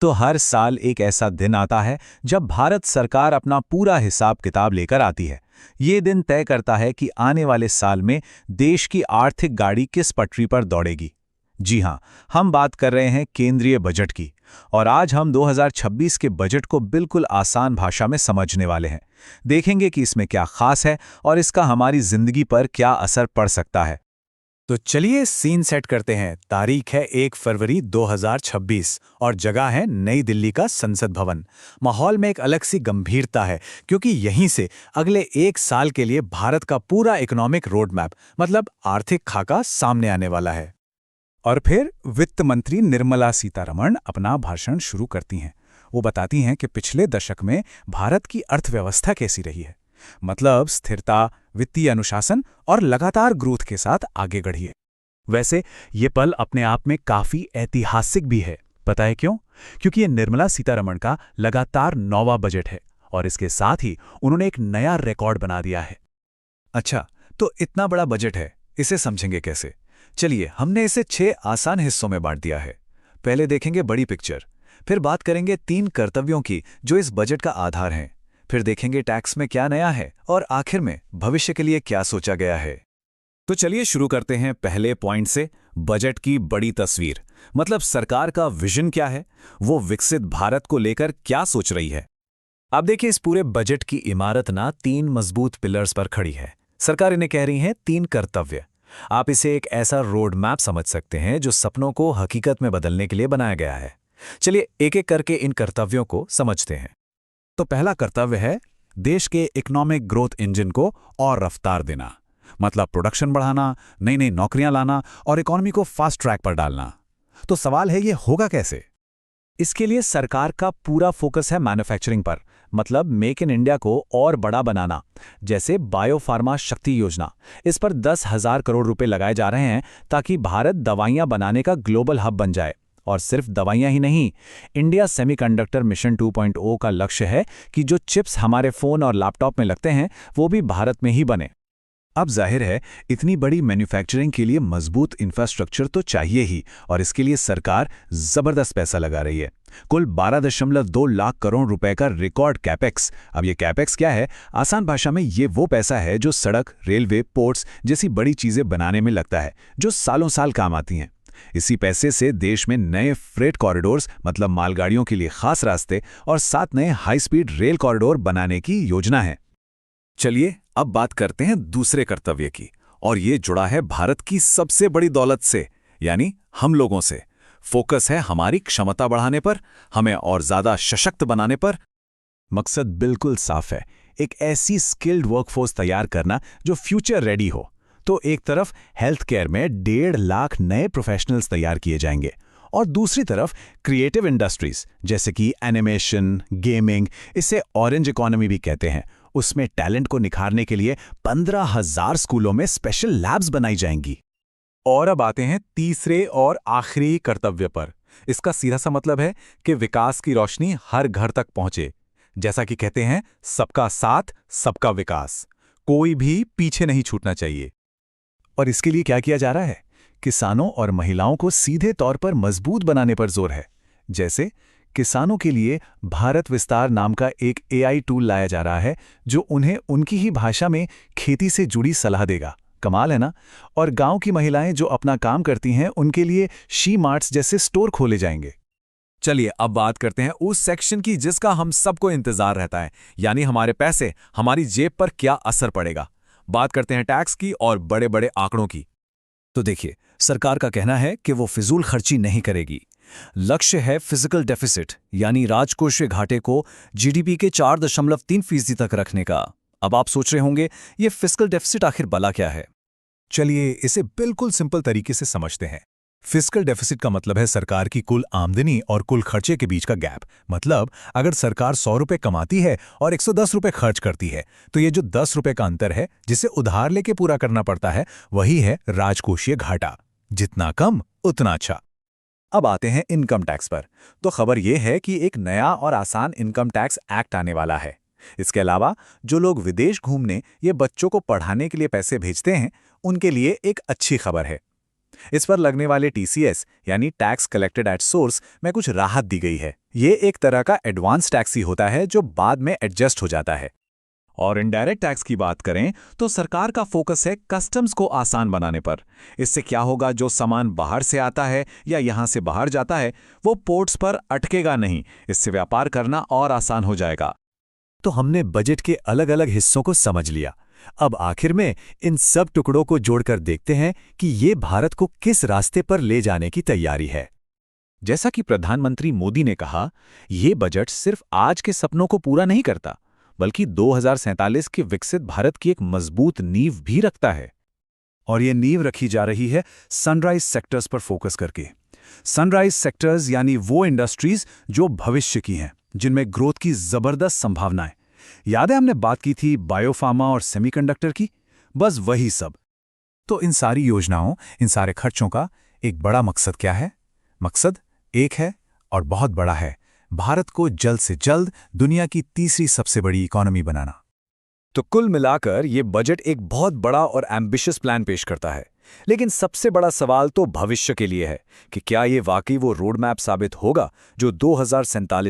तो हर साल एक ऐसा दिन आता है जब भारत सरकार अपना पूरा हिसाब किताब लेकर आती है। ये दिन तय करता है कि आने वाले साल में देश की आर्थिक गाड़ी किस पटरी पर दौड़ेगी। जी हां, हम बात कर रहे हैं केंद्रीय बजट की। और आज हम 2026 के बजट को बिल्कुल आसान भाषा में समझने वाले हैं। देखेंगे कि इसमें क्या खास है और इसका हमारी जिंदगी पर क्या असर पड़ सकता है। तो चलिए सीन सेट करते हैं। तारीख है 1 फरवरी 2026 और जगह है नई दिल्ली का संसद भवन। माहौल में एक अलग सी गंभीरता है क्योंकि यहीं से अगले एक साल के लिए भारत का पूरा इकोनॉमिक रोड मैप मतलब आर्थिक खाका सामने आने वाला है। और फिर वित्त मंत्री निर्मला सीतारमण अपना भाषण शुरू करती हैं। वो बताती हैं कि पिछले दशक में भारत की अर्थव्यवस्था कैसी रही है। मतलब स्थिरता, वित्तीय अनुशासन और लगातार ग्रोथ के साथ आगे बढ़ी है। वैसे ये पल अपने आप में काफी ऐतिहासिक भी है। पता है क्यों? क्योंकि ये निर्मला सीतारमण का लगातार 9वां बजट है और इसके साथ ही उन्होंने एक नया रिकॉर्ड बना दिया है। अच्छा, तो इतना बड़ा बजट है, इसे समझेंगे कैसे? चलिए, हमने इसे 6 आसान हिस्सों में बांट दिया है। पहले देखेंगे बड़ी पिक्चर, फिर बात करेंगे 3 कर्तव्यों की जो इस बजट का आधार हैं, फिर देखेंगे टैक्स में क्या नया है और आखिर में भविष्य के लिए क्या सोचा गया है। तो चलिए शुरू करते हैं पहले पॉइंट से, बजट की बड़ी तस्वीर। मतलब सरकार का विजन क्या है, वो विकसित भारत को लेकर क्या सोच रही है। अब देखिए, इस पूरे बजट की इमारत ना 3 मजबूत पिलर्स पर खड़ी है। सरकार इन्हें कह रही है 3 कर्तव्य। आप इसे एक ऐसा रोड मैप समझ सकते हैं जो सपनों को हकीकत में बदलने के लिए बनाया गया है। चलिए एक एक करके इन कर्तव्यों को समझते हैं। तो पहला कर्तव्य है देश के इकोनॉमिक ग्रोथ इंजन को और रफ्तार देना। मतलब प्रोडक्शन बढ़ाना, नई नई नौकरियां लाना और इकोनॉमी को फास्ट ट्रैक पर डालना। तो सवाल है, ये होगा कैसे? इसके लिए सरकार का पूरा फोकस है मैन्युफैक्चरिंग पर। मतलब मेक इन इंडिया को और बड़ा बनाना। जैसे बायोफार्मा शक्ति योजना, इस पर 10,000 करोड़ रुपए लगाए जा रहे हैं ताकि भारत दवाइयां बनाने का ग्लोबल हब बन जाए। और सिर्फ दवाइयां ही नहीं, इंडिया सेमीकंडक्टर मिशन 2.0 का लक्ष्य है कि जो चिप्स हमारे फोन और लैपटॉप में लगते हैं वो भी भारत में ही बने। अब जाहिर है, इतनी बड़ी मैन्युफैक्चरिंग के लिए मजबूत इंफ्रास्ट्रक्चर तो चाहिए ही, और इसके लिए सरकार जबरदस्त पैसा लगा रही है। कुल 12.2 लाख करोड़ रुपए का रिकॉर्ड कैपेक्स। अब ये कैपेक्स क्या है? आसान भाषा में ये वो पैसा है जो सड़क, रेलवे, पोर्ट्स जैसी बड़ी चीजें बनाने में लगता है, जो सालों साल काम आती हैं। इसी पैसे से देश में नए फ्रेट कॉरिडोर्स मतलब मालगाड़ियों के लिए खास रास्ते और 7 नए हाई स्पीड रेल कॉरिडोर बनाने की योजना है। चलिए अब बात करते हैं दूसरे कर्तव्य की, और ये जुड़ा है भारत की सबसे बड़ी दौलत से, यानी हम लोगों से। फोकस है हमारी क्षमता बढ़ाने पर, हमें और ज्यादा सशक्त बनाने पर। मकसद बिल्कुल साफ है, एक ऐसी स्किल्ड वर्कफोर्स तैयार करना जो फ्यूचर रेडी हो। तो एक तरफ हेल्थ केयर में 1.5 लाख नए प्रोफेशनल्स तैयार किए जाएंगे और दूसरी तरफ क्रिएटिव इंडस्ट्रीज जैसे कि एनिमेशन, गेमिंग, इसे ऑरेंज इकोनॉमी भी कहते हैं, उसमें टैलेंट को निखारने के लिए 15,000 स्कूलों में स्पेशल लैब्स बनाई जाएंगी। और अब आते हैं तीसरे और आखिरी कर्तव्य पर। इसका सीधा सा मतलब है कि विकास की रोशनी हर घर तक पहुंचे। जैसा कि कहते हैं, सबका साथ सबका विकास, कोई भी पीछे नहीं छूटना चाहिए। और इसके लिए क्या किया जा रहा है? किसानों और महिलाओं को सीधे तौर पर मजबूत बनाने पर जोर है। जैसे किसानों के लिए भारत विस्तार नाम का एक AI टूल लाया जा रहा है जो उन्हें उनकी ही भाषा में खेती से जुड़ी सलाह देगा। कमाल है ना? और गांव की महिलाएं जो अपना काम करती हैं उनके लिए शी मार्ट्स जैसे स्टोर खोले जाएंगे। चलिए अब बात करते हैं उस सेक्शन की जिसका हम सबको इंतजार रहता है, यानी हमारे पैसे, हमारी जेब पर क्या असर पड़ेगा। बात करते हैं टैक्स की और बड़े बड़े आंकड़ों की। तो देखिए, सरकार का कहना है कि वो फिजूल खर्ची नहीं करेगी। लक्ष्य है फिजिकल डेफिसिट यानी राजकोषीय घाटे को GDP के 4.3% तक रखने का। अब आप सोच रहे होंगे, ये फिस्कल डेफिसिट आखिर भला क्या है? चलिए इसे बिल्कुल सिंपल तरीके से समझते हैं। फिस्कल डेफिसिट का मतलब है सरकार की कुल आमदनी और कुल खर्चे के बीच का गैप। मतलब अगर सरकार 100 रुपए कमाती है और 110 रुपए खर्च करती है, तो ये जो 10 रुपए का अंतर है जिसे उधार लेके पूरा करना पड़ता है, वही है राजकोषीय घाटा। जितना कम उतना अच्छा। अब आते हैं इनकम टैक्स पर। तो खबर यह है कि एक नया और आसान इनकम टैक्स एक्ट आने वाला है। इसके अलावा जो लोग विदेश घूमने या बच्चों को पढ़ाने के लिए पैसे भेजते हैं, उनके लिए एक अच्छी खबर है। इस पर लगने वाले TCS यानी टैक्स कलेक्टेड एट सोर्स में कुछ राहत दी गई है। ये एक तरह का एडवांस टैक्स ही होता है जो बाद में एडजस्ट हो जाता है। और इनडायरेक्ट टैक्स की बात करें तो सरकार का फोकस है कस्टम्स को आसान बनाने पर। इससे क्या होगा, जो सामान बाहर से आता है या यहां से बाहर जाता है वो पोर्ट्स पर अटकेगा नहीं। इससे व्यापार करना और आसान हो जाएगा। तो हमने बजट के अलग अलग हिस्सों को समझ लिया। अब आखिर में इन सब टुकड़ों को जोड़कर देखते हैं कि ये भारत को किस रास्ते पर ले जाने की तैयारी है। जैसा कि प्रधानमंत्री मोदी ने कहा, ये बजट सिर्फ आज के सपनों को पूरा नहीं करता, बल्कि 2047 के विकसित भारत की एक मजबूत नींव भी रखता है। और ये नींव रखी जा रही है सनराइज सेक्टर्स पर फोकस करके। सनराइज सेक्टर्स यानी वो इंडस्ट्रीज जो भविष्य की हैं, जिनमें ग्रोथ की जबरदस्त संभावनाएं। याद है हमने बात की थी बायोफार्मा और सेमीकंडक्टर की? बस वही सब। तो इन सारी योजनाओं, इन सारे खर्चों का एक बड़ा मकसद क्या है? मकसद एक है और बहुत बड़ा है, भारत को जल्द से जल्द दुनिया की तीसरी सबसे बड़ी इकोनॉमी बनाना। तो कुल मिलाकर ये बजट एक बहुत बड़ा और एम्बिशियस प्लान पेश करता है। लेकिन सबसे बड़ा सवाल तो भविष्य के लिए है कि क्या ये वाकई वो रोड मैप साबित होगा जो 2047